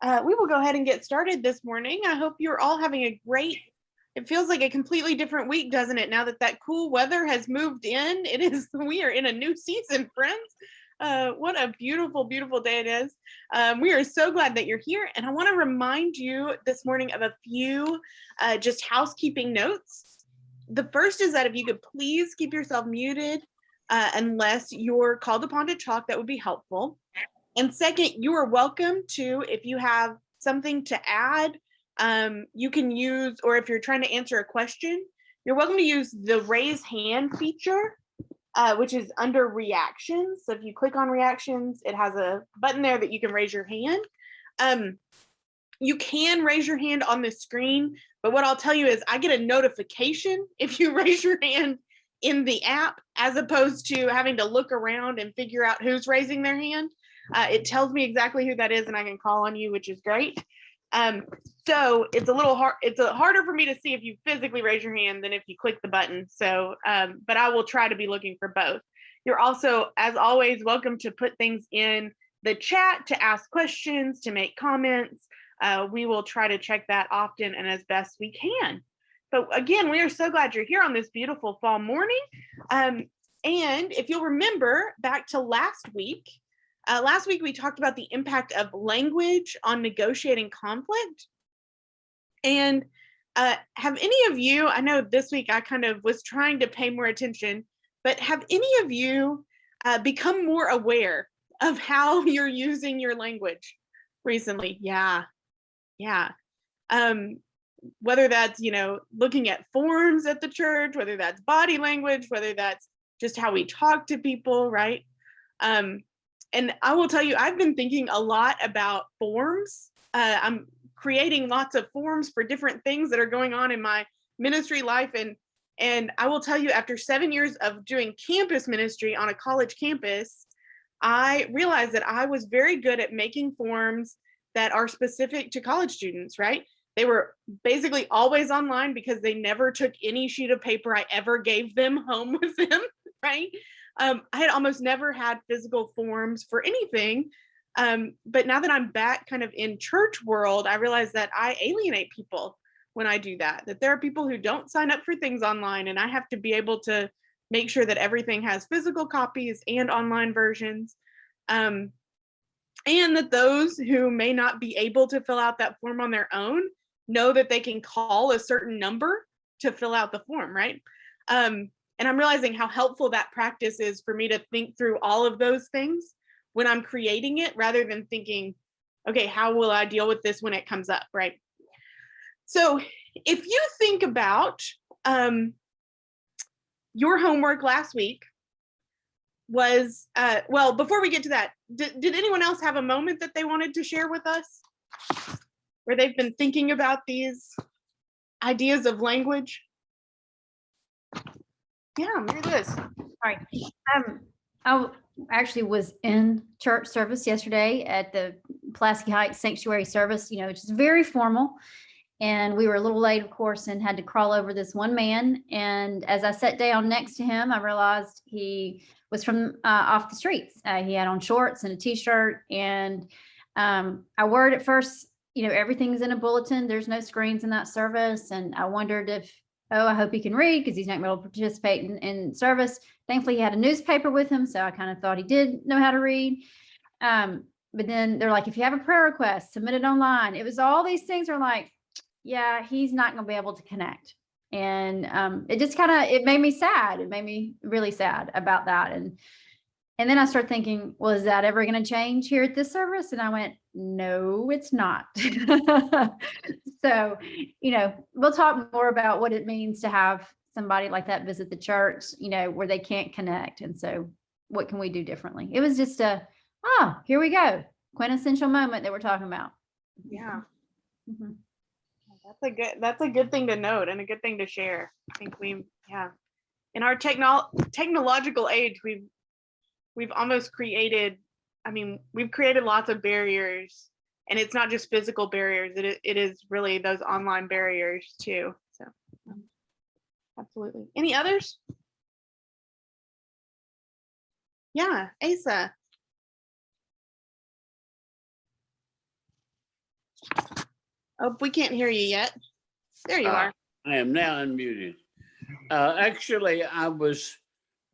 We will go ahead and get started this morning. I hope you're all having a great, it feels like a completely different week, doesn't it? Now that that cool weather has moved in, we are in a new season, friends. What a beautiful, beautiful day it is. We are so glad that you're here. And I want to remind you this morning of a few just housekeeping notes. The first is that if you could please keep yourself muted unless you're called upon to talk, that would be helpful. And second, you are welcome to, if you have something to add, you can use, or if you're trying to answer a question, you're welcome to use the raise hand feature, which is under reactions. So if you click on reactions, it has a button there that you can raise your hand. You can raise your hand on the screen, but what I'll tell you is I get a notification if you raise your hand in the app, as opposed to having to look around and figure out who's raising their hand. It tells me exactly who that is and I can call on you, which is great. So it's a little hard, it's harder for me to see if you physically raise your hand than if you click the button. So, but I will try to be looking for both. You're also, as always, welcome to put things in the chat, to ask questions, to make comments. We will try to check that often and as best we can. But again, we are so glad you're here on this beautiful fall morning. And if you'll remember back to last week we talked about the impact of language on negotiating conflict. And have any of you, I know this week I kind of was trying to pay more attention, but have any of you become more aware of how you're using your language recently? Yeah. Whether that's, looking at forms at the church, whether that's body language, whether that's just how we talk to people, right? And I will tell you, I've been thinking a lot about forms. I'm creating lots of forms for different things that are going on in my ministry life. And I will tell you, after 7 years of doing campus ministry on a college campus, I realized that I was very good at making forms that are specific to college students, right? They were basically always online because they never took any sheet of paper I ever gave them home with them, right? I had almost never had physical forms for anything. But now that I'm back kind of in church world, I realize that I alienate people when I do that there are people who don't sign up for things online, and I have to be able to make sure that everything has physical copies and online versions. And that those who may not be able to fill out that form on their own know that they can call a certain number to fill out the form, right? And I'm realizing how helpful that practice is for me to think through all of those things when I'm creating it, rather than thinking, okay, how will I deal with this when it comes up, right? So if you think about your homework last week was, well, before we get to that, did anyone else have a moment that they wanted to share with us where they've been thinking about these ideas of language? Yeah, Mary Liz. All right. I actually was in church service yesterday at the Pulaski Heights Sanctuary service, which is very formal. And we were a little late, of course, and had to crawl over this one man. And as I sat down next to him, I realized he was from off the streets. He had on shorts and a t-shirt. And I worried at first, everything's in a bulletin. There's no screens in that service. And I wondered if, I hope he can read because he's not going to be able to participate in service. Thankfully, he had a newspaper with him, so I kind of thought he did know how to read. But then they're like, if you have a prayer request, submit it online. It was all these things are like, yeah, he's not going to be able to connect. And it just it made me sad. It made me really sad about that. And then I started thinking, well, is that ever going to change here at this service? And I went, no, it's not. So, we'll talk more about what it means to have somebody like that visit the church, where they can't connect. And so what can we do differently? It was just here we go. Quintessential moment that we're talking about. Yeah. Mm-hmm. That's a good thing to note and a good thing to share. I think in our technological age, we've almost created, we've created lots of barriers, and it's not just physical barriers. It is really those online barriers too. So absolutely. Any others? Yeah, Asa. Oh, we can't hear you yet. There you are. I am now unmuted. Actually, I was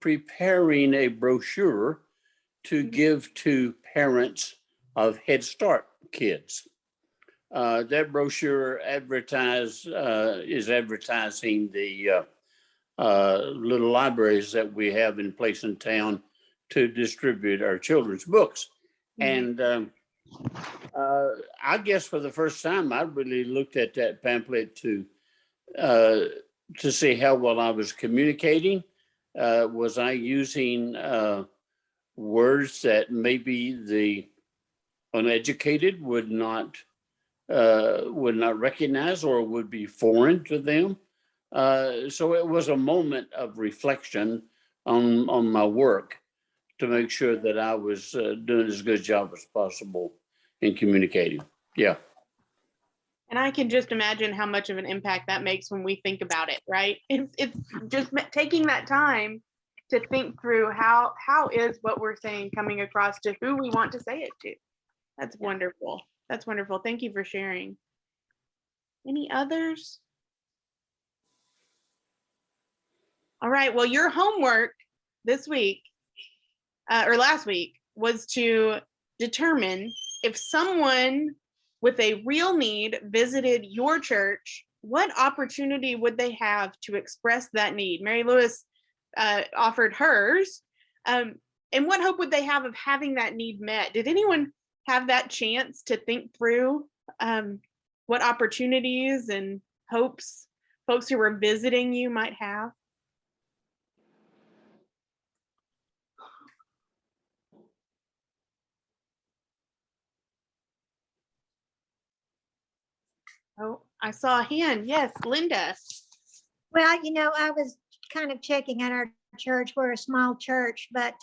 preparing a brochure to give to parents of Head Start kids. That brochure is advertising the little libraries that we have in place in town to distribute our children's books. And I guess for the first time, I really looked at that pamphlet to see how well I was communicating. Was I using words that maybe the uneducated would not recognize or would be foreign to them? So it was a moment of reflection on my work to make sure that I was doing as good a job as possible in communicating. Yeah. And I can just imagine how much of an impact that makes when we think about it, right? It's just taking that time to think through how is what we're saying coming across to who we want to say it to. That's wonderful. That's wonderful. Thank you for sharing. Any others? All right. Well, your homework this week or last week was to determine if someone with a real need visited your church, what opportunity would they have to express that need? Mary Lewis offered hers. And what hope would they have of having that need met? Did anyone have that chance to think through what opportunities and hopes folks who were visiting you might have? Oh, I saw a hand. Yes, Linda. Well, I was kind of checking at our church. We're a small church, but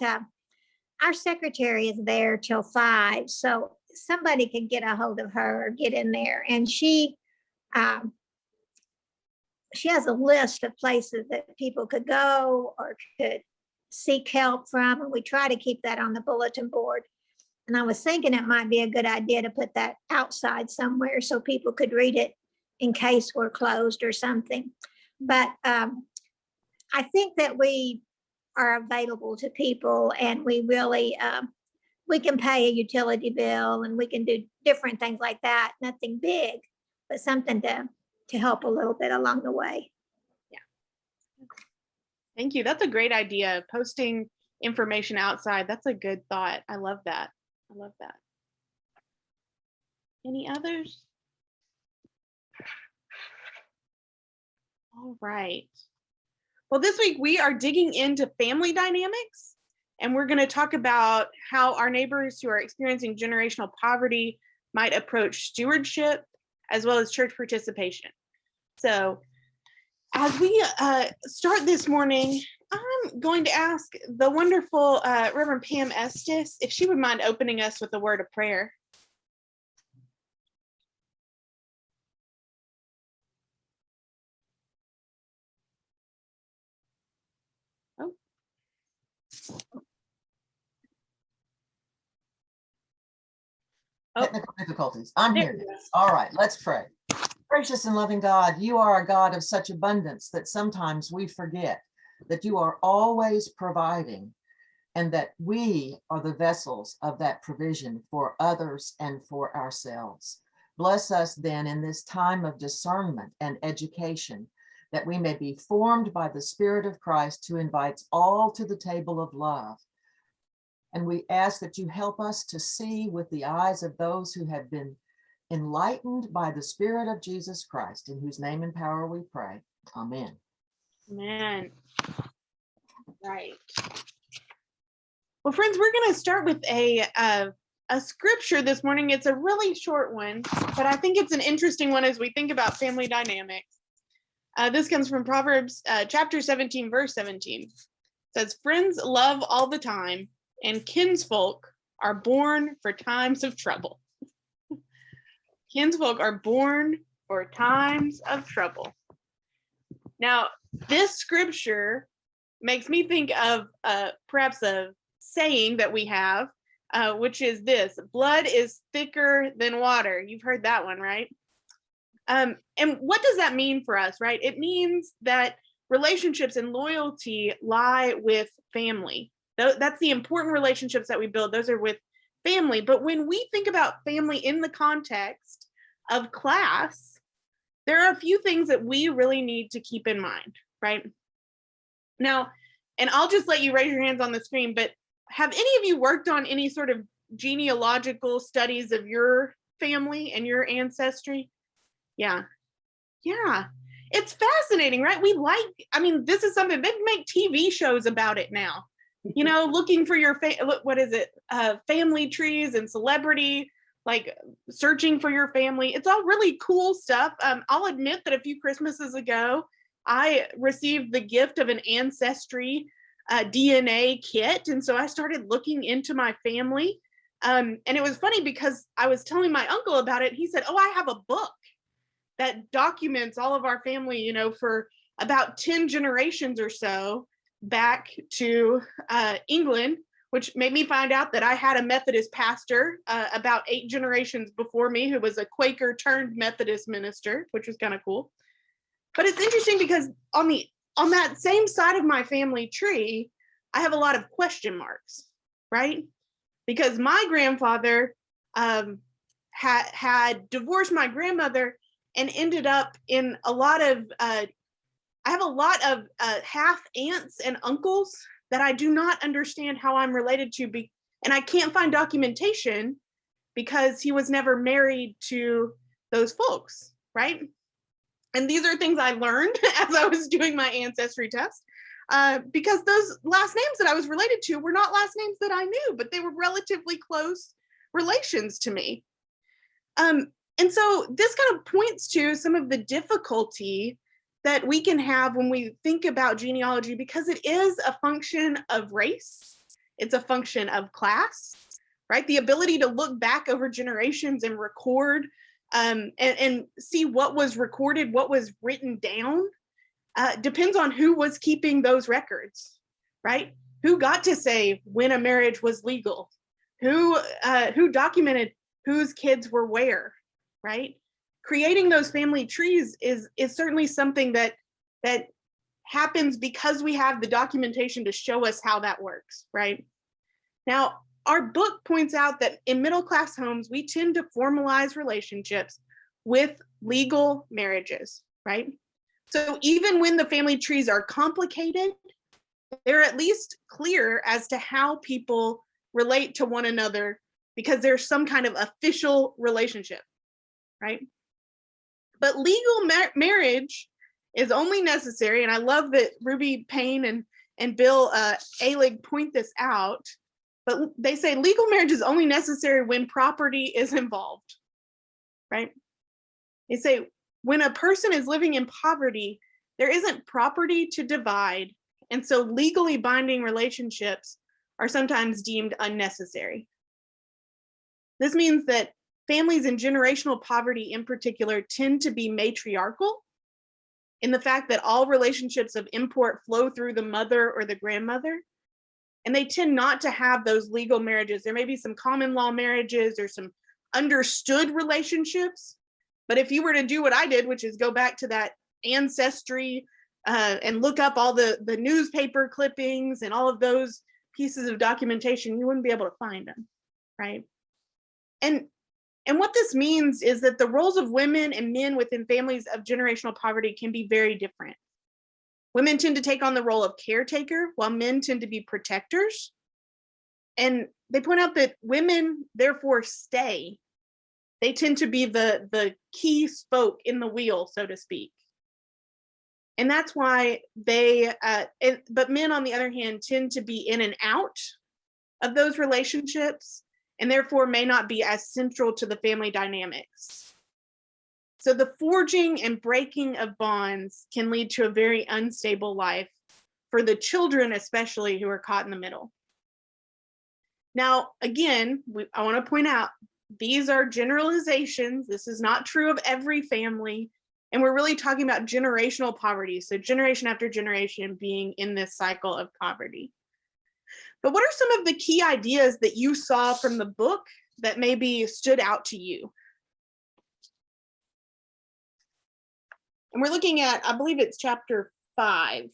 our secretary is there till 5. So somebody could get a hold of her or get in there. And she has a list of places that people could go or could seek help from. And we try to keep that on the bulletin board. And I was thinking it might be a good idea to put that outside somewhere so people could read it in case we're closed or something. But I think that we are available to people, and we really, we can pay a utility bill and we can do different things like that. Nothing big, but something to help a little bit along the way. Yeah. Thank you. That's a great idea. Posting information outside. That's a good thought. I love that. I love that. Any others? All right. Well, this week we are digging into family dynamics, and we're going to talk about how our neighbors who are experiencing generational poverty might approach stewardship as well as church participation. So as we start this morning, I'm going to ask the wonderful Reverend Pam Estes if she would mind opening us with a word of prayer. Technical difficulties. I'm here. All right, let's pray. Gracious and loving God, you are a God of such abundance that sometimes we forget that you are always providing, and that we are the vessels of that provision for others and for ourselves. Bless us then in this time of discernment and education, that we may be formed by the Spirit of Christ who invites all to the table of love. And we ask that you help us to see with the eyes of those who have been enlightened by the Spirit of Jesus Christ, in whose name and power we pray. Amen. Amen. Right. Well, friends, we're going to start with a scripture this morning. It's a really short one, but I think it's an interesting one as we think about family dynamics. This comes from Proverbs chapter 17, verse 17. It says, "Friends love all the time, and kinsfolk are born for times of trouble." Kinsfolk are born for times of trouble. Now, this scripture makes me think of perhaps a saying that we have which is this: blood is thicker than water. You've heard that one, right? And what does that mean for us, right? It means that relationships and loyalty lie with family. That's the important relationships that we build. Those are with family. But when we think about family in the context of class, there are a few things that we really need to keep in mind, right? Now, and I'll just let you raise your hands on the screen, but have any of you worked on any sort of genealogical studies of your family and your ancestry? Yeah. It's fascinating, right? This is something, they make TV shows about it now. Looking for your family trees and celebrity, like searching for your family. It's all really cool stuff. I'll admit that a few Christmases ago, I received the gift of an ancestry DNA kit. And so I started looking into my family. And it was funny because I was telling my uncle about it. He said, "Oh, I have a book that documents all of our family, for about 10 generations or so back to England," which made me find out that I had a Methodist pastor about 8 generations before me who was a Quaker turned Methodist minister, which was kind of cool. But it's interesting because on that same side of my family tree, I have a lot of question marks, right? Because my grandfather had divorced my grandmother and ended up in a lot of, I have a lot of half aunts and uncles that I do not understand how I'm related to, and I can't find documentation because he was never married to those folks, right? And these are things I learned as I was doing my ancestry test, because those last names that I was related to were not last names that I knew, but they were relatively close relations to me. And so this kind of points to some of the difficulty that we can have when we think about genealogy, because it is a function of race. It's a function of class, right? The ability to look back over generations and record and see what was recorded, what was written down, depends on who was keeping those records, right? Who got to say when a marriage was legal, who documented whose kids were where, right? Creating those family trees is certainly something that happens because we have the documentation to show us how that works, right? Now, our book points out that in middle-class homes, we tend to formalize relationships with legal marriages, right? So even when the family trees are complicated, they're at least clear as to how people relate to one another because there's some kind of official relationship, right? But legal marriage is only necessary, and I love that Ruby Payne and Bill Alig point this out, but they say legal marriage is only necessary when property is involved, right? They say when a person is living in poverty, there isn't property to divide, and so legally binding relationships are sometimes deemed unnecessary. This means that families in generational poverty in particular tend to be matriarchal in the fact that all relationships of import flow through the mother or the grandmother, and they tend not to have those legal marriages. There may be some common law marriages or some understood relationships, but if you were to do what I did, which is go back to that ancestry and look up all the newspaper clippings and all of those pieces of documentation, you wouldn't be able to find them, right? And what this means is that the roles of women and men within families of generational poverty can be very different. Women tend to take on the role of caretaker, while men tend to be protectors. And they point out that women therefore stay. They tend to be the key spoke in the wheel, so to speak. And that's why but men, on the other hand, tend to be in and out of those relationships, and therefore may not be as central to the family dynamics. So the forging and breaking of bonds can lead to a very unstable life for the children, especially, who are caught in the middle. Now, again, I want to point out, these are generalizations. This is not true of every family. And we're really talking about generational poverty. So generation after generation being in this cycle of poverty. But what are some of the key ideas that you saw from the book that maybe stood out to you? And we're looking at, I believe it's chapter 5.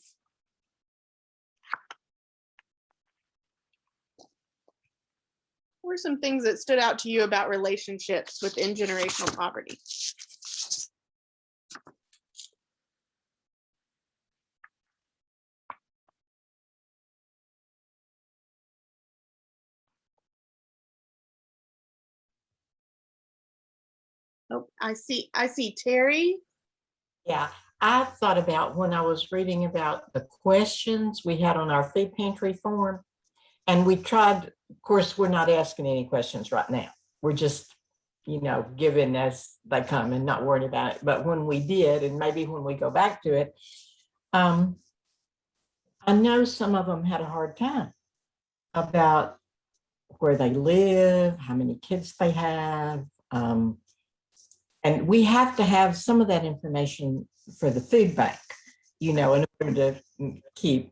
What are some things that stood out to you about relationships within generational poverty? Oh, I see Terry. Yeah, I thought about when I was reading about the questions we had on our food pantry form. And we tried, of course, we're not asking any questions right now. We're just, giving as they come and not worrying about it. But when we did, and maybe when we go back to it, I know some of them had a hard time about where they live, how many kids they have. And we have to have some of that information for the food bank, in order to keep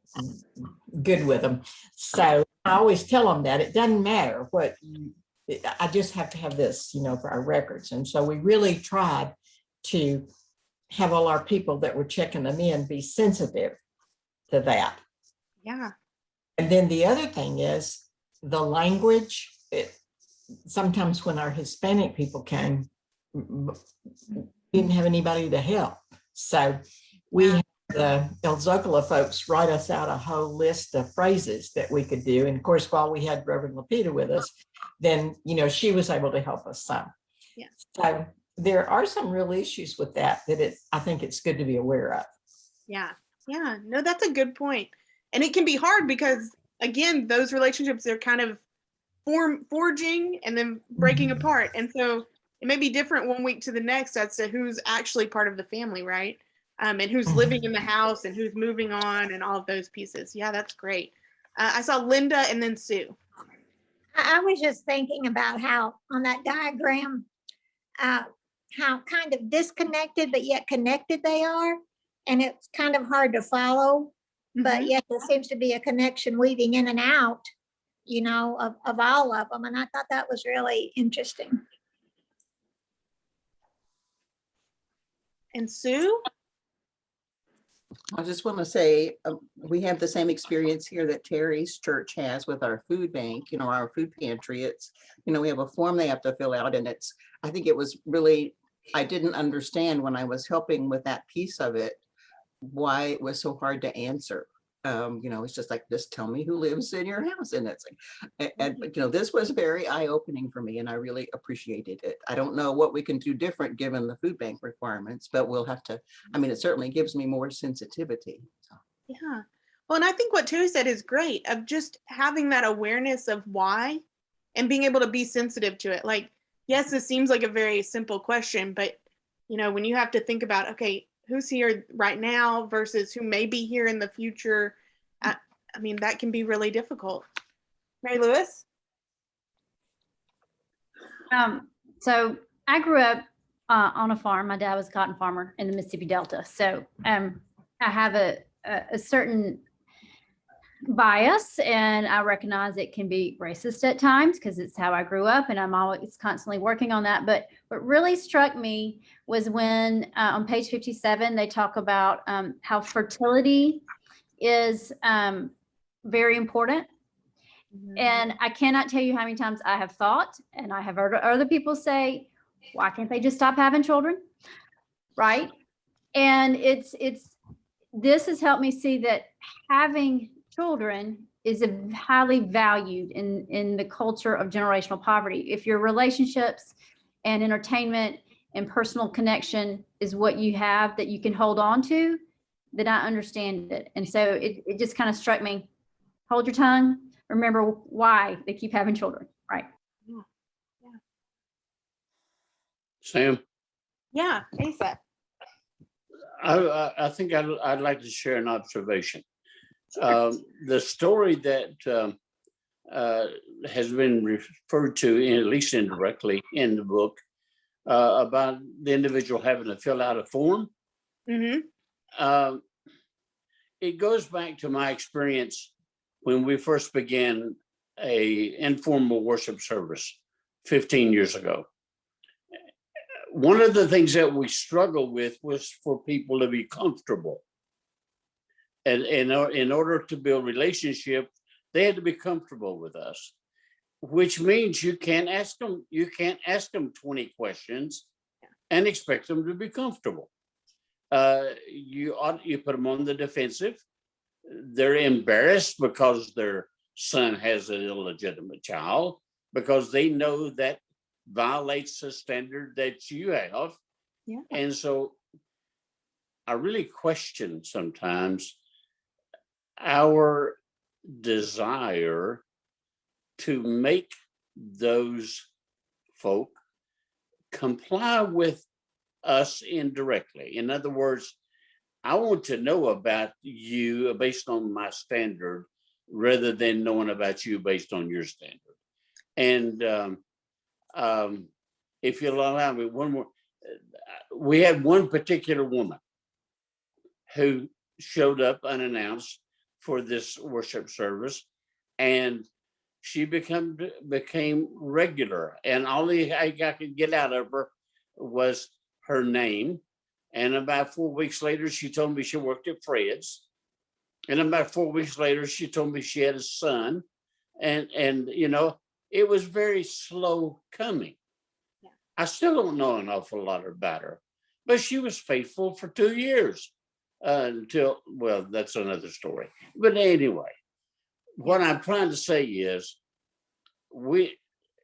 good with them. So I always tell them that it doesn't matter what, I just have to have this, for our records. And so we really tried to have all our people that were checking them in be sensitive to that. Yeah. And then the other thing is the language. Sometimes when our Hispanic people came, we didn't have anybody to help. So we had the El Zocalo folks write us out a whole list of phrases that we could do. And of course, while we had Reverend Lapita with us, then, she was able to help us some. Yeah. So there are some real issues with that I think it's good to be aware of. Yeah. Yeah. No, that's a good point. And it can be hard because, again, those relationships, they're kind of forging and then breaking apart. And so it may be different one week to the next as to who's actually part of the family, right? And who's living in the house and who's moving on and all of those pieces. Yeah, that's great. I saw Linda and then Sue. I was just thinking about how on that diagram, how kind of disconnected but yet connected they are. And it's kind of hard to follow, but yet there seems to be a connection weaving in and out, of all of them. And I thought that was really interesting. And Sue? I just want to say we have the same experience here that Terry's church has with our food bank, our food pantry. It's, we have a form they have to fill out, and I think it was really, I didn't understand when I was helping with that piece of it, why it was so hard to answer. It's just like, just tell me who lives in your house. And it's like, but this was very eye-opening for me, and I really appreciated it. I don't know what we can do different given the food bank requirements, but we'll have to, it certainly gives me more sensitivity. So. Yeah. Well, and I think what Terry said is great, of just having that awareness of why and being able to be sensitive to it. Like, yes, this seems like a very simple question, but when you have to think about, okay, who's here right now versus who may be here in the future, that can be really difficult. Mary Lewis? So I grew up on a farm. My dad was a cotton farmer in the Mississippi Delta. So I have a certain bias, and I recognize it can be racist at times because it's how I grew up, and I'm always constantly working on that. But what really struck me was when on page 57, they talk about how fertility is very important. And I cannot tell you how many times I have thought, and I have heard other people say, why can't they just stop having children? Right. And this has helped me see that having children is highly valued in the culture of generational poverty. If your relationships and entertainment and personal connection is what you have that you can hold on to, then I understand it. And so it just kind of struck me, hold your tongue, remember why they keep having children, right? Yeah. Sam? Yeah, Asa. I think I'd like to share an observation. The story that has been referred to, at least indirectly in the book, about the individual having to fill out a form. It goes back to my experience when we first began a informal worship service 15 years ago. One of the things that we struggled with was for people to be comfortable. And in order to build relationship, they had to be comfortable with us, which means you can't ask them 20 questions and expect them to be comfortable. You put them on the defensive. They're embarrassed because their son has an illegitimate child, because they know that violates the standard that you have. Yeah. And so I really question sometimes our desire to make those folk comply with us indirectly. In other words, I want to know about you based on my standard rather than knowing about you based on your standard. And if you'll allow me one more, we had one particular woman who showed up unannounced for this worship service, and she became regular. And all I could get out of her was her name. And about 4 weeks later, she told me she worked at Fred's. And about 4 weeks later, she told me she had a son. And you know, it was very slow coming. Yeah. I still don't know an awful lot about her, but she was faithful for 2 years until, well, that's another story. But anyway, what I'm trying to say is, we,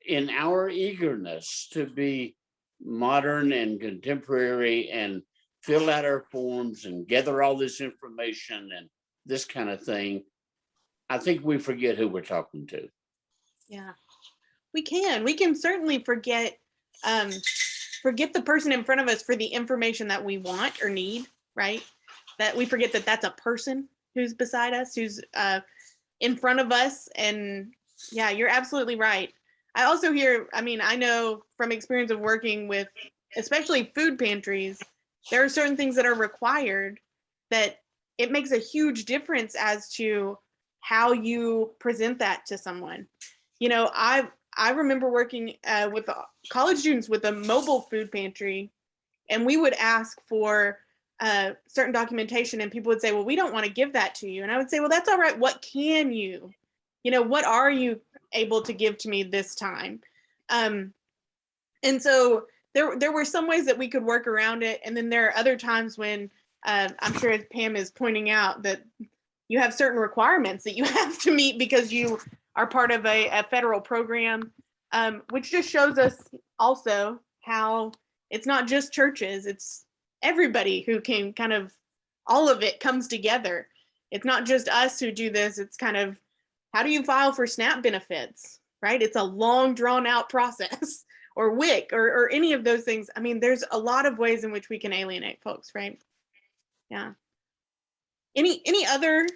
in our eagerness to be modern and contemporary and fill out our forms and gather all this information and this kind of thing, I think we forget who we're talking to. Yeah, we can certainly forget the person in front of us for the information that we want or need, right? That we forget that that's a person who's beside us, who's in front of us. And yeah, you're absolutely right. I also hear, I mean, I know from experience of working with especially food pantries, there are certain things that are required that it makes a huge difference as to how you present that to someone. You know, I remember working with college students with a mobile food pantry, and we would ask for certain documentation, and people would say, well, we don't want to give that to you. And I would say, well, that's all right. What can you, what are you able to give to me this time? And so there were some ways that we could work around it. And then there are other times when I'm sure, as Pam is pointing out, that you have certain requirements that you have to meet because you are part of a federal program, which just shows us also how it's not just churches, it's everybody who can kind of, all of it comes together. It's not just us who do this. It's kind of, how do you file for SNAP benefits, right? It's a long drawn out process, or WIC, or any of those things. I mean, there's a lot of ways in which we can alienate folks, right? Yeah. Any other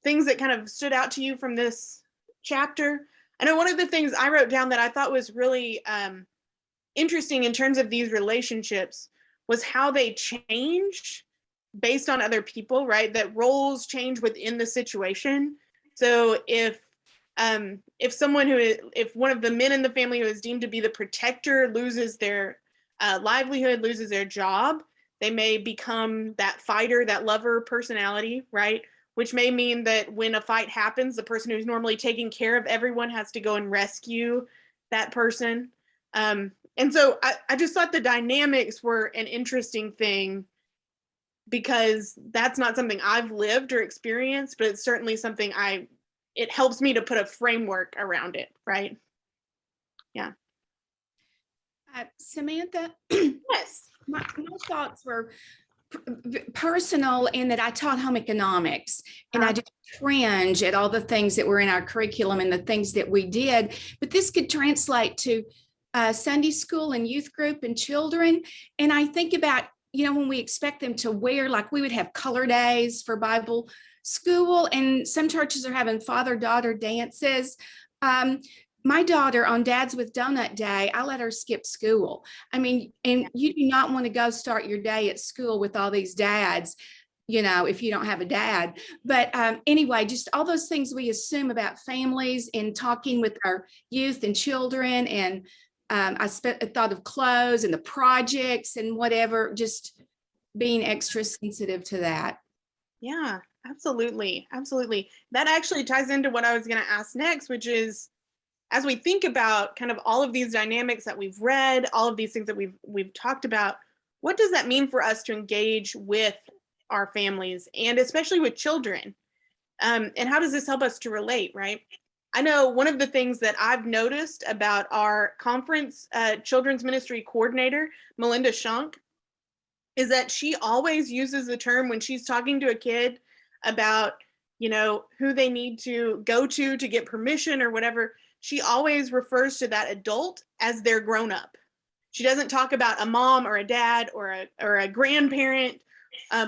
things that kind of stood out to you from this chapter? I know one of the things I wrote down that I thought was really interesting in terms of these relationships was how they change based on other people, right? That roles change within the situation. So if one of the men in the family who is deemed to be the protector loses their livelihood, loses their job, they may become that fighter, that lover personality, right? Which may mean that when a fight happens, the person who's normally taking care of everyone has to go and rescue that person. And so I just thought the dynamics were an interesting thing, because that's not something I've lived or experienced, but it's certainly something it helps me to put a framework around it, right? Yeah. Samantha, Yes. my thoughts were personal in that I taught home economics, and I just cringe at all the things that were in our curriculum and the things that we did, but this could translate to Sunday school and youth group and children. And I think about, when we expect them to wear, like we would have color days for Bible school, and some churches are having father-daughter dances. My daughter on Dads with Donut Day, I let her skip school. I mean, and you do not want to go start your day at school with all these dads you know, if you don't have a dad. But anyway, just all those things we assume about families and talking with our youth and children. And I thought of clothes and the projects and whatever, just being extra sensitive to that. Yeah, absolutely. Absolutely. That actually ties into what I was going to ask next, which is, as we think about kind of all of these dynamics that we've read, all of these things that we've talked about, what does that mean for us to engage with our families and especially with children? And how does this help us to relate, right? I know one of the things that I've noticed about our conference children's ministry coordinator, Melinda Shunk, is that she always uses the term when she's talking to a kid about, you know, who they need to go to get permission or whatever. She always refers to that adult as their grown up. She doesn't talk about a mom or a dad or a grandparent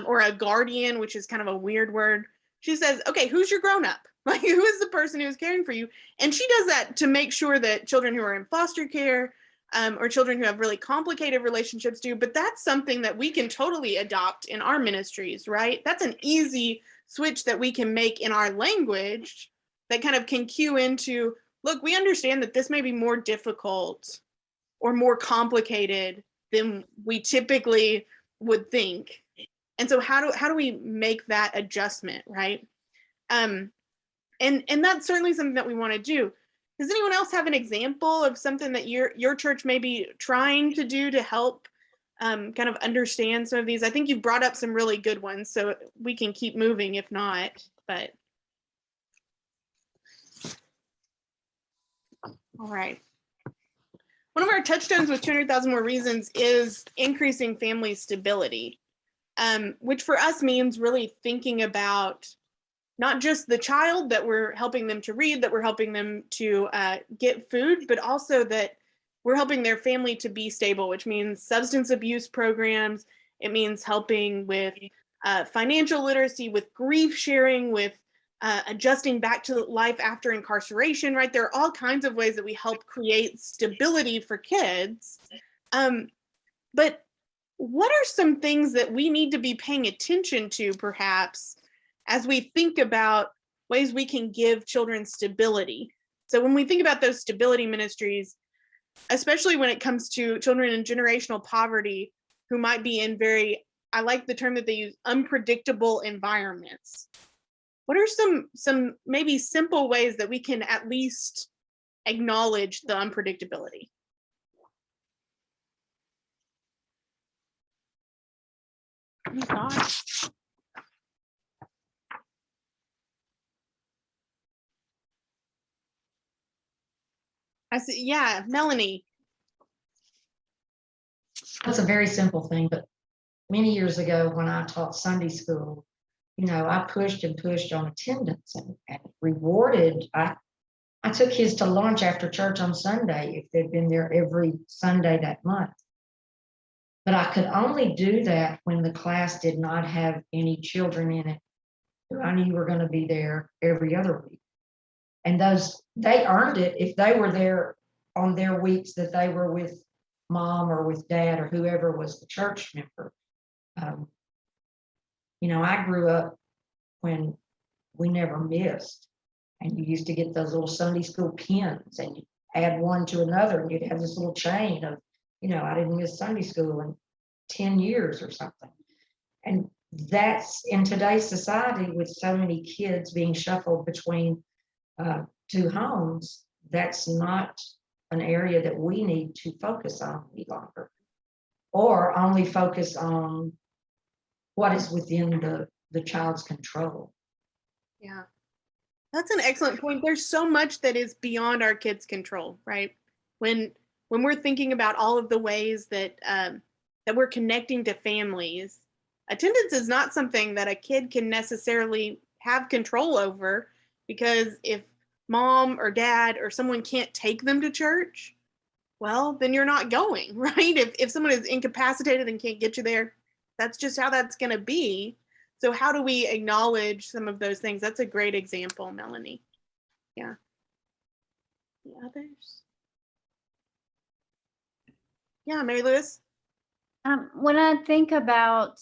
or a guardian, which is kind of a weird word. She says, okay, who's your grown up? Like, who is the person who's caring for you? And she does that to make sure that children who are in foster care or children who have really complicated relationships do. But that's something that we can totally adopt in our ministries, right? That's an easy switch that we can make in our language that kind of can cue into, look, we understand that this may be more difficult or more complicated than we typically would think. And so how do we make that adjustment, right? And that's certainly something that we want to do. Does anyone else have an example of something that your church may be trying to do to help kind of understand some of these? I think you've brought up some really good ones, so we can keep moving if not, but. All right. One of our touchstones with 200,000 More Reasons is increasing family stability, which for us means really thinking about not just the child that we're helping them to read, that we're helping them to get food, but also that we're helping their family to be stable, which means substance abuse programs. It means helping with financial literacy, with grief sharing, with adjusting back to life after incarceration, right? There are all kinds of ways that we help create stability for kids. But what are some things that we need to be paying attention to, perhaps, as we think about ways we can give children stability? So when we think about those stability ministries, especially when it comes to children in generational poverty who might be in I like the term that they use, unpredictable environments. What are some maybe simple ways that we can at least acknowledge the unpredictability? Any thoughts? I see. Yeah, Melanie. That's a very simple thing, but many years ago when I taught Sunday school, I pushed and pushed on attendance and rewarded. I took kids to lunch after church on Sunday if they'd been there every Sunday that month. But I could only do that when the class did not have any children in it who I knew were going to be there every other week. And they earned it if they were there on their weeks that they were with mom or with dad or whoever was the church member. I grew up when we never missed, and you used to get those little Sunday school pins and you add one to another and you'd have this little chain of, I didn't miss Sunday school in 10 years or something. And that's in today's society with so many kids being shuffled between two homes, that's not an area that we need to focus on any longer, or only focus on what is within the child's control. Yeah, that's an excellent point. There's so much that is beyond our kids' control, right? When we're thinking about all of the ways that that we're connecting to families, attendance is not something that a kid can necessarily have control over, because if mom or dad or someone can't take them to church, well, then you're not going, right? If someone is incapacitated and can't get you there, that's just how that's going to be. So how do we acknowledge some of those things? That's a great example, Melanie. Yeah. The others? Yeah, Mary Louise. When I think about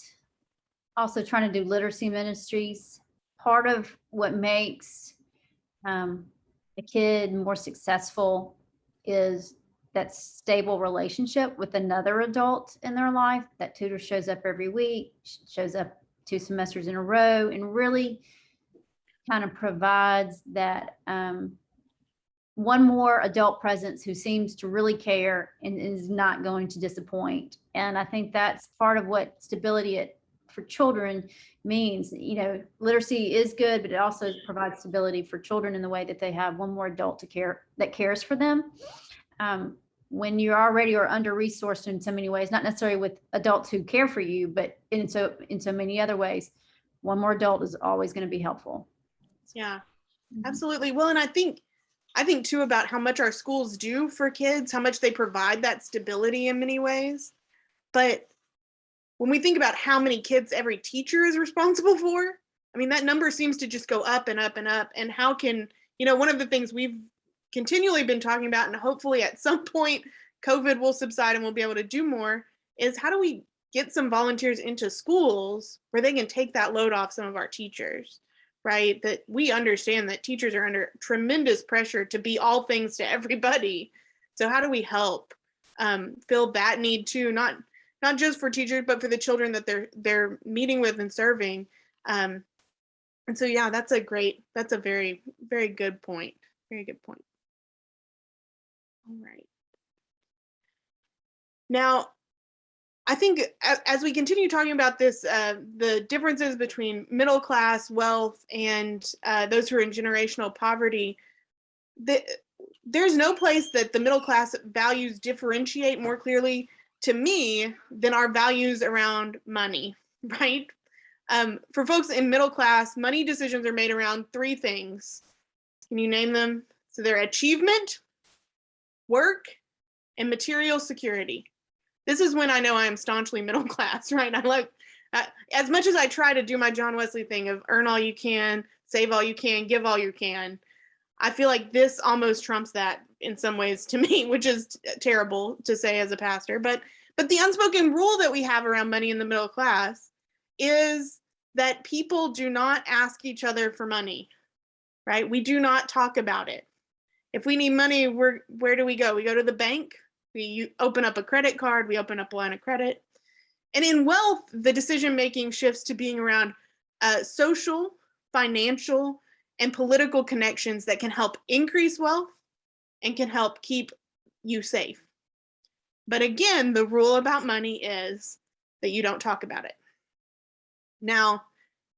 also trying to do literacy ministries. Part of what makes a kid more successful is that stable relationship with another adult in their life. That tutor shows up every week, shows up 2 semesters in a row, and really kind of provides that one more adult presence who seems to really care and is not going to disappoint. And I think that's part of what stability for children means. You know, literacy is good, but it also provides stability for children in the way that they have one more adult that cares for them. When you already are under-resourced in so many ways, not necessarily with adults who care for you, but in so many other ways, one more adult is always going to be helpful. Yeah, absolutely. Well, and I think too about how much our schools do for kids, how much they provide that stability in many ways. But when we think about how many kids every teacher is responsible for, I mean, that number seems to just go up and up and up. And how can, one of the things we've continually been talking about, and hopefully at some point COVID will subside and we'll be able to do more, is how do we get some volunteers into schools where they can take that load off some of our teachers, right? That we understand that teachers are under tremendous pressure to be all things to everybody. So how do we help fill that need too, not just for teachers, but for the children that they're meeting with and serving. And so, yeah, that's a very, very good point. Very good point. All right. Now, I think as we continue talking about this, the differences between middle class wealth and those who are in generational poverty, there's no place that the middle class values differentiate more clearly to me than our values around money, right? For folks in middle class, money decisions are made around 3 things. Can you name them? So they're achievement, work, and material security. This is when I know I am staunchly middle class, right? I like, as much as I try to do my John Wesley thing of earn all you can, save all you can, give all you can, I feel like this almost trumps that in some ways to me, which is terrible to say as a pastor. But the unspoken rule that we have around money in the middle class is that people do not ask each other for money, right? We do not talk about it. If we need money, where do we go? We go to the bank. We open up a credit card. We open up a line of credit. And in wealth, the decision-making shifts to being around social, financial, and political connections that can help increase wealth and can help keep you safe. But again, the rule about money is that you don't talk about it. Now,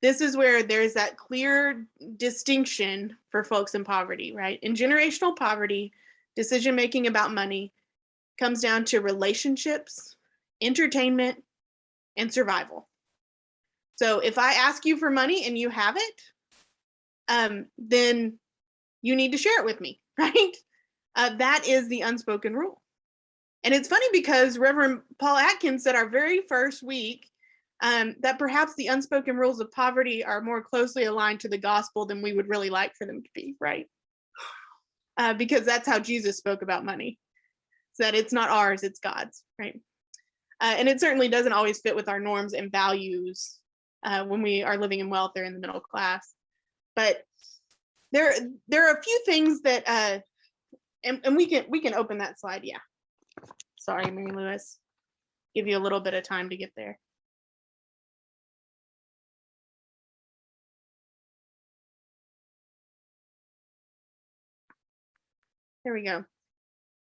this is where there's that clear distinction for folks in poverty, right? In generational poverty, decision-making about money comes down to relationships, entertainment, and survival. So if I ask you for money and you have it, then you need to share it with me, right? That is the unspoken rule. And it's funny because Reverend Paul Atkins said our very first week that perhaps the unspoken rules of poverty are more closely aligned to the gospel than we would really like for them to be, right? Because that's how Jesus spoke about money. So that it's not ours, it's God's, right? And it certainly doesn't always fit with our norms and values when we are living in wealth or in the middle class. But there are a few things that, and we can open that slide, yeah. Sorry, Mary Lewis. Give you a little bit of time to get there. There we go.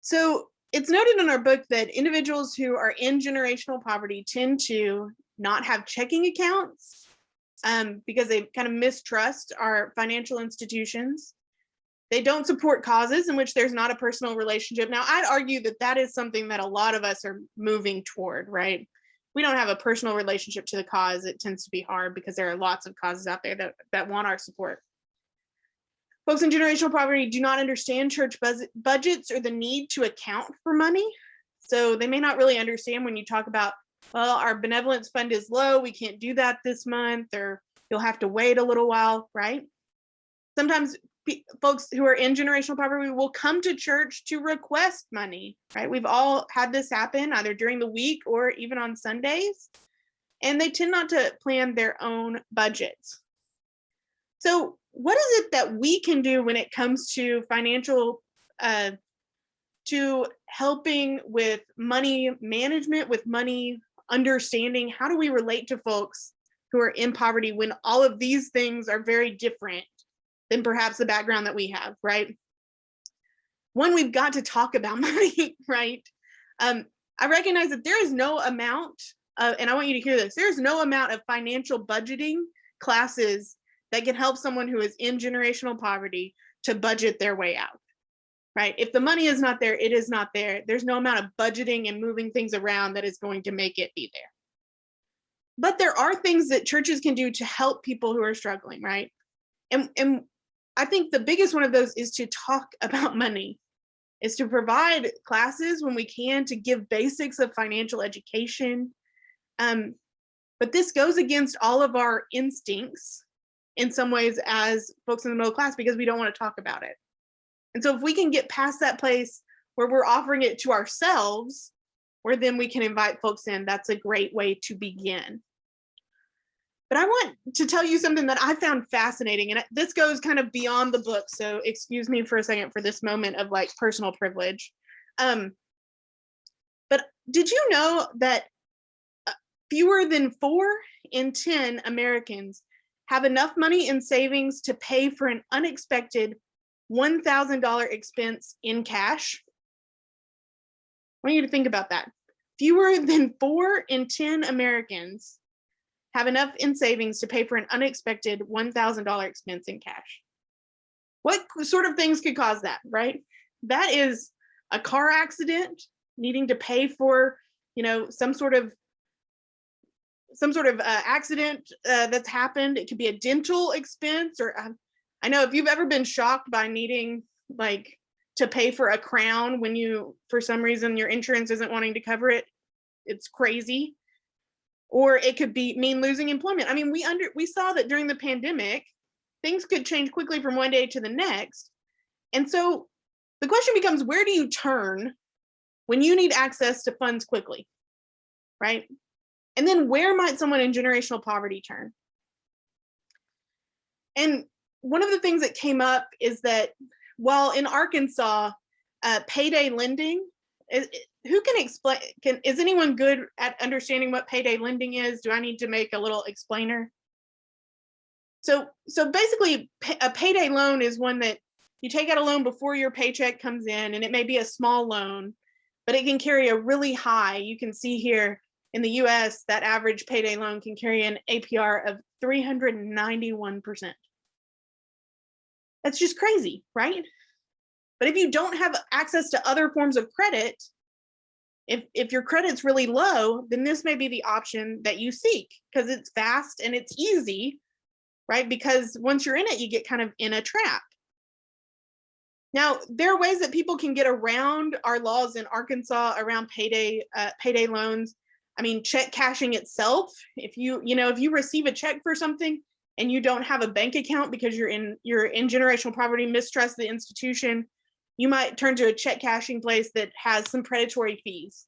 So it's noted in our book that individuals who are in generational poverty tend to not have checking accounts because they kind of mistrust our financial institutions. They don't support causes in which there's not a personal relationship. Now, I'd argue that that is something that a lot of us are moving toward, right? We don't have a personal relationship to the cause. It tends to be hard because there are lots of causes out there that want our support. Folks in generational poverty do not understand church budgets or the need to account for money. So they may not really understand when you talk about, well, our benevolence fund is low, we can't do that this month, or you'll have to wait a little while, right? Sometimes folks who are in generational poverty will come to church to request money, right? We've all had this happen either during the week or even on Sundays. and they tend not to plan their own budgets. So what is it that we can do when it comes to financial, to helping with money management, with money understanding? How do we relate to folks who are in poverty when all of these things are very different than perhaps the background that we have, right? One, we've got to talk about money, right? I recognize that there is no amount, and I want you to hear this, there's no amount of financial budgeting classes that can help someone who is in generational poverty to budget their way out, right? If the money is not there, it is not there. There's no amount of budgeting and moving things around that is going to make it be there. But there are things that churches can do to help people who are struggling, right? And I think the biggest one of those is to talk about money, is to provide classes when we can to give basics of financial education. But this goes against all of our instincts in some ways as folks in the middle class, because we don't want to talk about it. And so if we can get past that place where we're offering it to ourselves, where then we can invite folks in, that's a great way to begin. But I want to tell you something that I found fascinating, and this goes kind of beyond the book, so excuse me for a second for this moment of like personal privilege. But did you know that fewer than 4 in 10 Americans have enough money in savings to pay for an unexpected $1,000 expense in cash? I want you to think about that. Fewer than 4 in 10 Americans have enough in savings to pay for an unexpected $1,000 expense in cash. What sort of things could cause that, right? That is a car accident, needing to pay for, some sort of accident that's happened. It could be a dental expense, or I know if you've ever been shocked by needing like to pay for a crown when you, for some reason, your insurance isn't wanting to cover it, it's crazy. Or it could mean losing employment. I mean, we saw that during the pandemic, things could change quickly from one day to the next. And so the question becomes, where do you turn when you need access to funds quickly, right? And then where might someone in generational poverty turn? And one of the things that came up is that while in Arkansas, payday lending, who can explain, is anyone good at understanding what payday lending is? Do I need to make a little explainer? So basically a payday loan is one that you take out a loan before your paycheck comes in, and it may be a small loan, but it can carry a really high, you can see here in the US, that average payday loan can carry an APR of 391%. That's just crazy, right? But if you don't have access to other forms of credit, if your credit's really low, then this may be the option that you seek, because it's fast and it's easy, right? Because once you're in it, you get kind of in a trap. Now, there are ways that people can get around our laws in Arkansas around payday loans. I mean, check cashing itself. If you receive a check for something and you don't have a bank account because you're in generational poverty, mistrust the institution, you might turn to a check cashing place that has some predatory fees,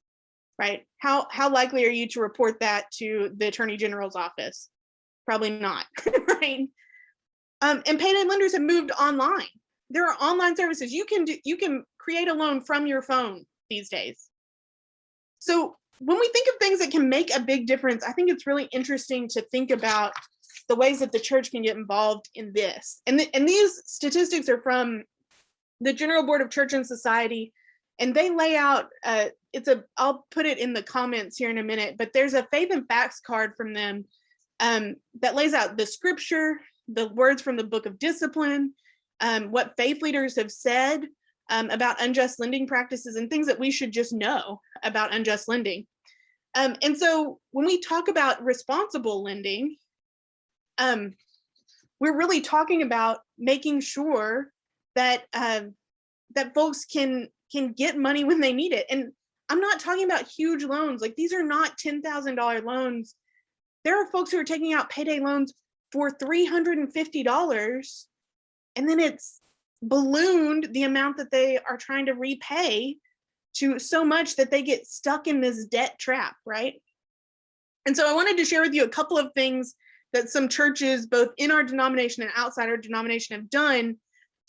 right? How likely are you to report that to the Attorney General's office? Probably not, right? And payday lenders have moved online. There are online services. You can create a loan from your phone these days. So when we think of things that can make a big difference, I think it's really interesting to think about the ways that the church can get involved in this. And these statistics are from the General Board of Church and Society, and they lay out, I'll put it in the comments here in a minute, but there's a faith and facts card from them that lays out the scripture, the words from the book of discipline, what faith leaders have said about unjust lending practices, and things that we should just know about unjust lending. And so when we talk about responsible lending, we're really talking about making sure that that folks can get money when they need it. And I'm not talking about huge loans. Like, these are not $10,000 loans. There are folks who are taking out payday loans for $350, and then it's ballooned the amount that they are trying to repay to so much that they get stuck in this debt trap, right? And so I wanted to share with you a couple of things that some churches, both in our denomination and outside our denomination, have done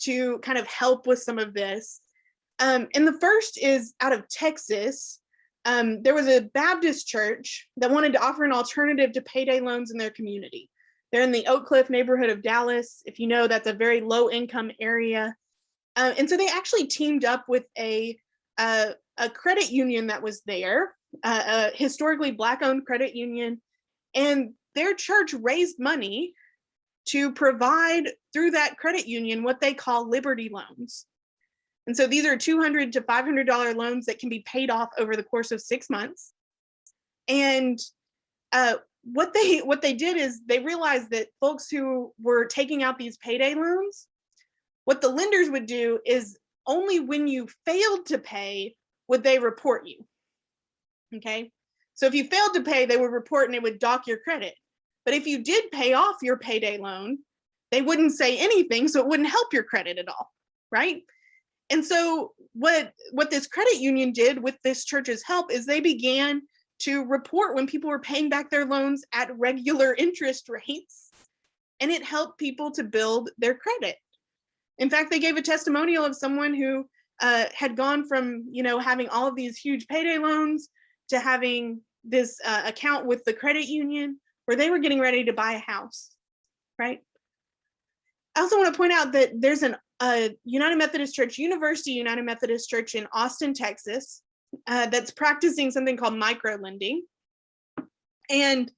to kind of help with some of this. And the first is out of Texas. There was a Baptist church that wanted to offer an alternative to payday loans in their community. They're in the Oak Cliff neighborhood of Dallas. If you know, that's a very low income area. And so they actually teamed up with a credit union that was there, a historically Black owned credit union. And their church raised money to provide through that credit union what they call Liberty loans. And so these are $200 to $500 loans that can be paid off over the course of 6 months. And what they did is they realized that folks who were taking out these payday loans, what the lenders would do is only when you failed to pay would they report you. Okay, so if you failed to pay, they would report and it would dock your credit. But if you did pay off your payday loan, they wouldn't say anything, so it wouldn't help your credit at all, right? And so what this credit union did with this church's help is they began to report when people were paying back their loans at regular interest rates, and it helped people to build their credit. In fact, they gave a testimonial of someone who had gone from, having all of these huge payday loans to having this account with the credit union where they were getting ready to buy a house, right? I also want to point out that there's a United Methodist Church, University United Methodist Church in Austin, Texas, that's practicing something called micro lending. And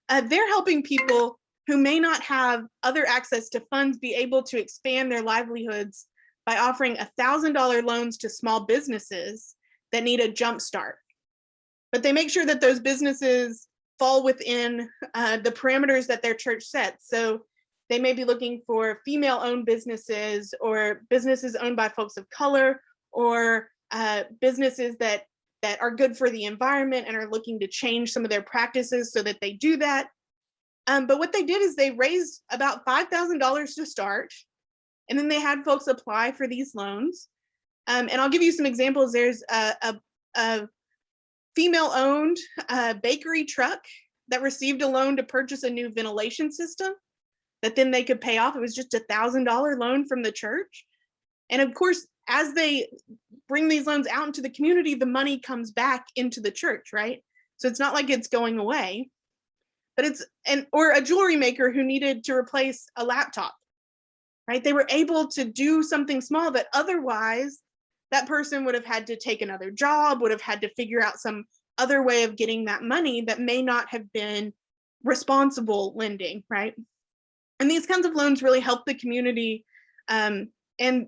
they're helping people who may not have other access to funds be able to expand their livelihoods by offering $1,000 loans to small businesses that need a jump start. But they make sure that those businesses fall within the parameters that their church sets. So they may be looking for female-owned businesses or businesses owned by folks of color, or businesses that are good for the environment and are looking to change some of their practices so that they do that. But what they did is they raised about $5,000 to start, and then they had folks apply for these loans. And I'll give you some examples. There's a female-owned bakery truck that received a loan to purchase a new ventilation system that then they could pay off. It was just $1,000 loan from the church. And of course, as they bring these loans out into the community, the money comes back into the church, right? So it's not like it's going away. But or a jewelry maker who needed to replace a laptop, right? They were able to do something small that otherwise that person would have had to take another job, would have had to figure out some other way of getting that money that may not have been responsible lending, right? And these kinds of loans really help the community, and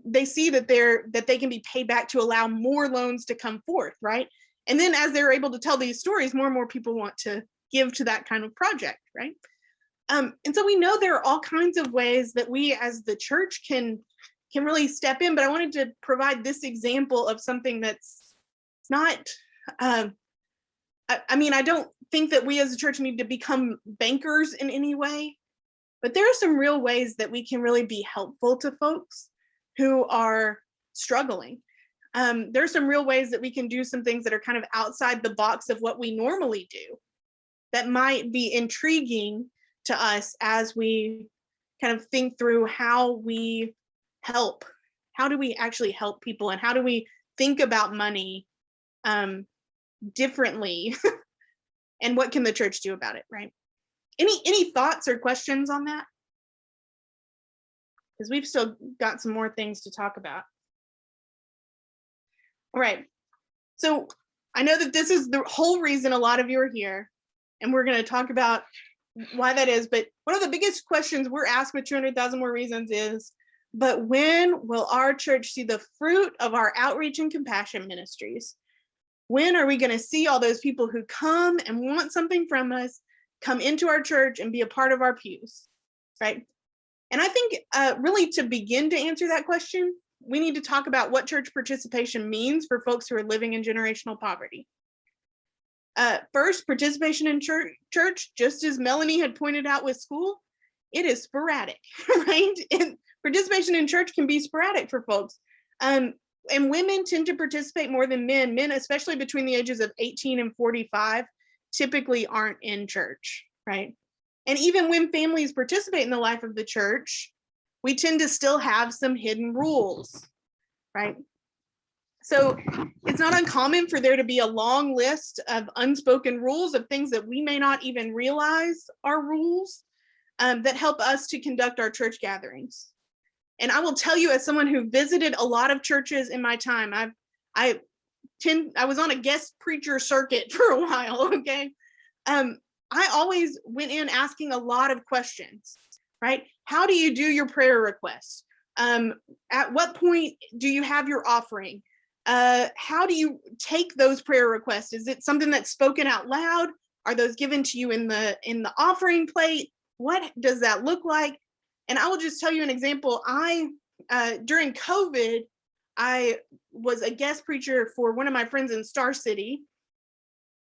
they see that they can be paid back to allow more loans to come forth, right? And then as they're able to tell these stories, more and more people want to give to that kind of project, right? And so we know there are all kinds of ways that we as the church can really step in, but I wanted to provide this example of something that's not, I don't think that we as a church need to become bankers in any way, but there are some real ways that we can really be helpful to folks who are struggling. There are some real ways that we can do some things that are kind of outside the box of what we normally do that might be intriguing to us as we kind of think through how we help. How do we actually help people, and how do we think about money differently? And what can the church do about it, right? Any thoughts or questions on that? Because we've still got some more things to talk about. All right. So I know that this is the whole reason a lot of you are here, and we're going to talk about why that is. But one of the biggest questions we're asked with 200,000 More Reasons is, but when will our church see the fruit of our outreach and compassion ministries? When are we going to see all those people who come and want something from us come into our church and be a part of our pews, right? And I think really to begin to answer that question, we need to talk about what church participation means for folks who are living in generational poverty. First, participation in church, just as Melanie had pointed out with school, it is sporadic, right? And participation in church can be sporadic for folks. And women tend to participate more than men. Men, especially between the ages of 18 and 45, typically aren't in church, right? And even when families participate in the life of the church, we tend to still have some hidden rules, right? So it's not uncommon for there to be a long list of unspoken rules of things that we may not even realize are rules that help us to conduct our church gatherings. And I will tell you, as someone who visited a lot of churches in my time, I was on a guest preacher circuit for a while, okay? I always went in asking a lot of questions, right? How do you do your prayer requests? At what point do you have your offering? How do you take those prayer requests? Is it something that's spoken out loud? Are those given to you in the offering plate? What does that look like? And I will just tell you an example. During COVID, I was a guest preacher for one of my friends in Star City,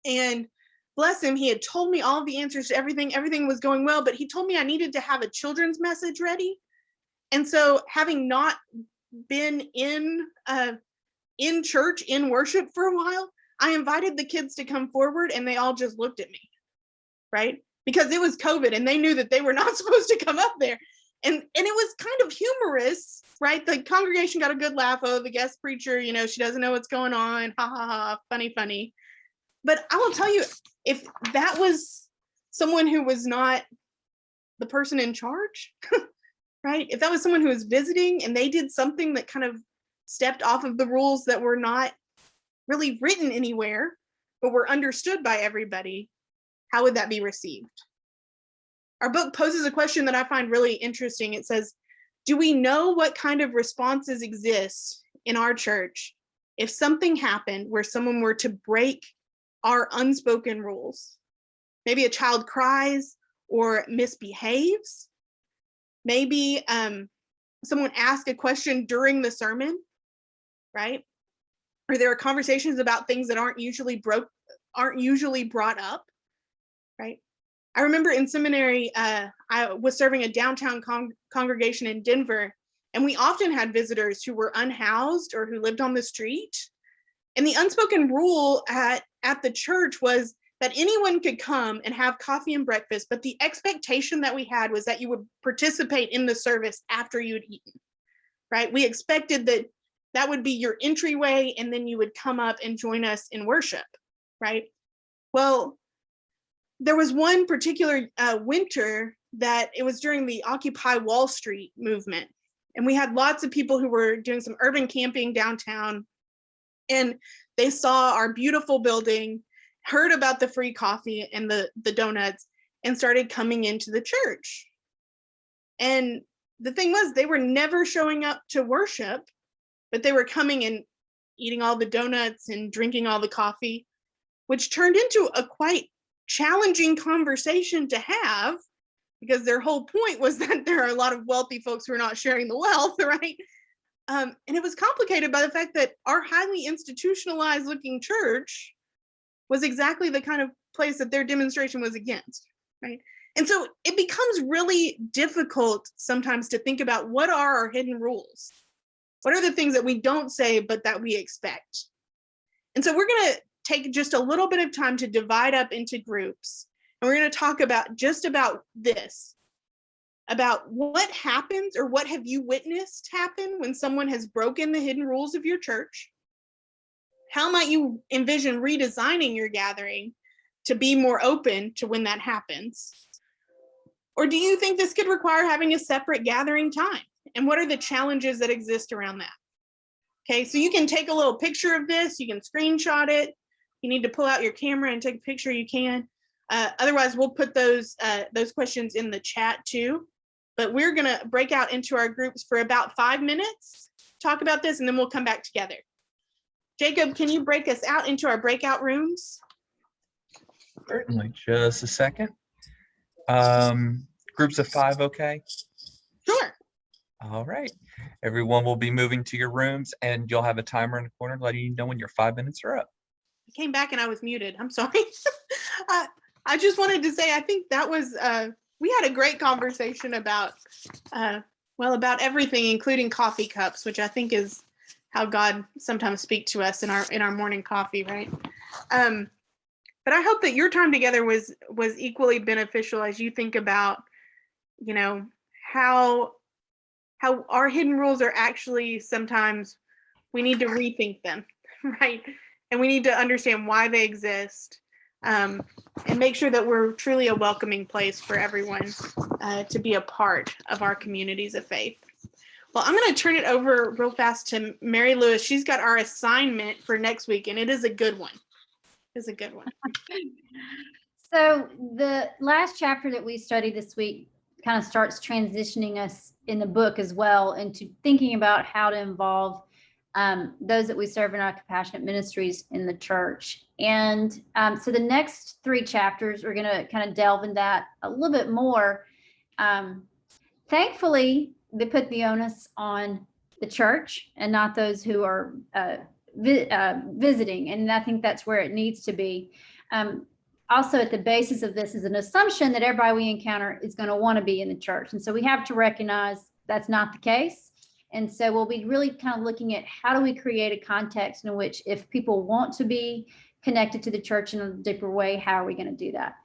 and bless him, he had told me all of the answers to everything. Everything was going well, but he told me I needed to have a children's message ready. And so, having not been in church, in worship for a while, I invited the kids to come forward, and they all just looked at me, right? Because it was COVID and they knew that they were not supposed to come up there. And it was kind of humorous, right? The congregation got a good laugh. Oh, the guest preacher, she doesn't know what's going on. Ha ha ha, funny. But I will tell you, if that was someone who was not the person in charge, right? If that was someone who was visiting and they did something that kind of stepped off of the rules that were not really written anywhere, but were understood by everybody, how would that be received? Our book poses a question that I find really interesting. It says, do we know what kind of responses exist in our church if something happened where someone were to break our unspoken rules? Maybe a child cries or misbehaves. Maybe someone asked a question during the sermon, right? Or there are conversations about things that aren't usually brought up, right? I remember in seminary, I was serving a downtown congregation in Denver, and we often had visitors who were unhoused or who lived on the street. And the unspoken rule at the church was that anyone could come and have coffee and breakfast, but the expectation that we had was that you would participate in the service after you'd eaten, right? We expected that would be your entryway, and then you would come up and join us in worship, right? Well, there was one particular winter that it was during the Occupy Wall Street movement. And we had lots of people who were doing some urban camping downtown, and they saw our beautiful building, heard about the free coffee and the donuts, and started coming into the church. And the thing was, they were never showing up to worship, but they were coming and eating all the donuts and drinking all the coffee, which turned into a quite challenging conversation to have, because their whole point was that there are a lot of wealthy folks who are not sharing the wealth, right? And it was complicated by the fact that our highly institutionalized looking church was exactly the kind of place that their demonstration was against, right? And so it becomes really difficult sometimes to think about, what are our hidden rules? What are the things that we don't say, but that we expect? And so we're going to take just a little bit of time to divide up into groups. And we're going to talk about this, about what happens, or what have you witnessed happen when someone has broken the hidden rules of your church? How might you envision redesigning your gathering to be more open to when that happens? Or do you think this could require having a separate gathering time? And what are the challenges that exist around that? Okay, so you can take a little picture of this, you can screenshot it. You need to pull out your camera and take a picture, you can. Otherwise, we'll put those questions in the chat too. But we're gonna break out into our groups for about 5 minutes, talk about this, and then we'll come back together. Jacob, can you break us out into our breakout rooms? Certainly, just a second. Groups of 5, okay? Sure. All right. Everyone will be moving to your rooms, and you'll have a timer in the corner letting you know when your 5 minutes are up. I came back and I was muted. I'm sorry. I just wanted to say, I think that was, we had a great conversation about everything, including coffee cups, which I think is how God sometimes speaks to us in our morning coffee, right? But I hope that your time together was equally beneficial as you think about, you know, how our hidden rules are actually sometimes we need to rethink them, right? And we need to understand why they exist, and make sure that we're truly a welcoming place for everyone to be a part of our communities of faith. Well, I'm going to turn it over real fast to Mary Lewis. She's got our assignment for next week, and it is a good one. It's a good one. So the last chapter that we studied this week kind of starts transitioning us in the book as well into thinking about how to involve those that we serve in our compassionate ministries in the church. And so the next 3 chapters, we're going to kind of delve in that a little bit more. Thankfully, they put the onus on the church and not those who are visiting. And I think that's where it needs to be. Also, at the basis of this is an assumption that everybody we encounter is going to want to be in the church. And so we have to recognize that's not the case. And so we'll be really kind of looking at how do we create a context in which if people want to be connected to the church in a deeper way, how are we going to do that?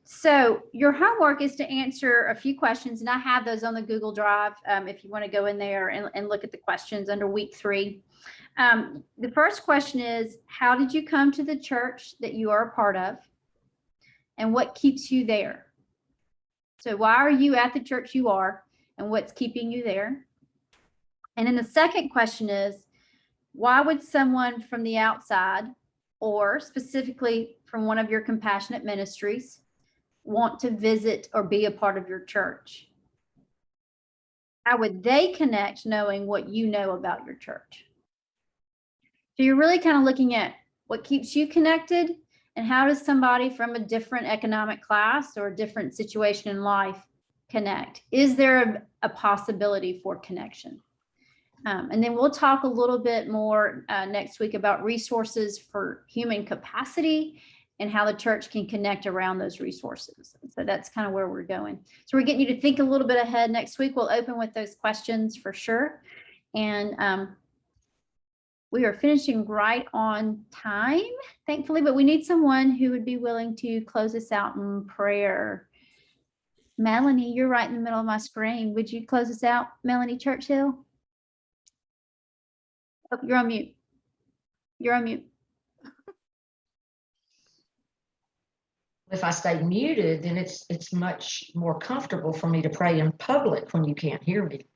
So your homework is to answer a few questions, and I have those on the Google Drive if you want to go in there and look at the questions under week 3. The first question is, how did you come to the church that you are a part of? And what keeps you there? So why are you at the church you are, and what's keeping you there? And then the second question is, why would someone from the outside, or specifically from one of your compassionate ministries, want to visit or be a part of your church? How would they connect knowing what you know about your church? So you're really kind of looking at what keeps you connected and how does somebody from a different economic class or a different situation in life connect? Is there a possibility for connection? And then we'll talk a little bit more next week about resources for human capacity and how the church can connect around those resources. So that's kind of where we're going. So we're getting you to think a little bit ahead. Next week, we'll open with those questions for sure. And we are finishing right on time, thankfully, but we need someone who would be willing to close us out in prayer. Melanie, you're right in the middle of my screen. Would you close us out, Melanie Churchill? Oh, you're on mute. You're on mute. If I stay muted, then it's much more comfortable for me to pray in public when you can't hear me.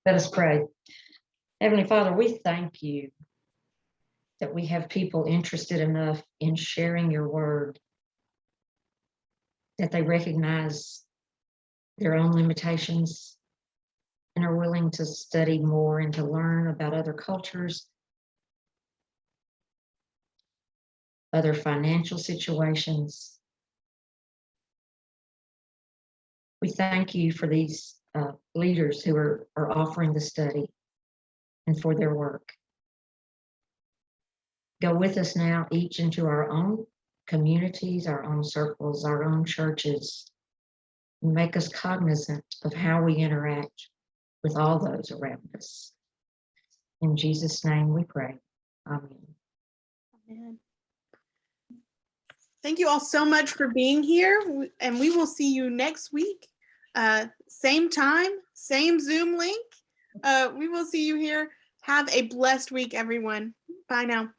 Let us pray. Heavenly Father, we thank you that we have people interested enough in sharing your word, that they recognize their own limitations and are willing to study more and to learn about other cultures, other financial situations. We thank you for these leaders who are offering the study and for their work. Go with us now, each into our own communities, our own circles, our own churches, and make us cognizant of how we interact with all those around us. In Jesus' name we pray. Amen. Amen. Thank you all so much for being here, and we will see you next week. Same time, same Zoom link. We will see you here. Have a blessed week, everyone. Bye now.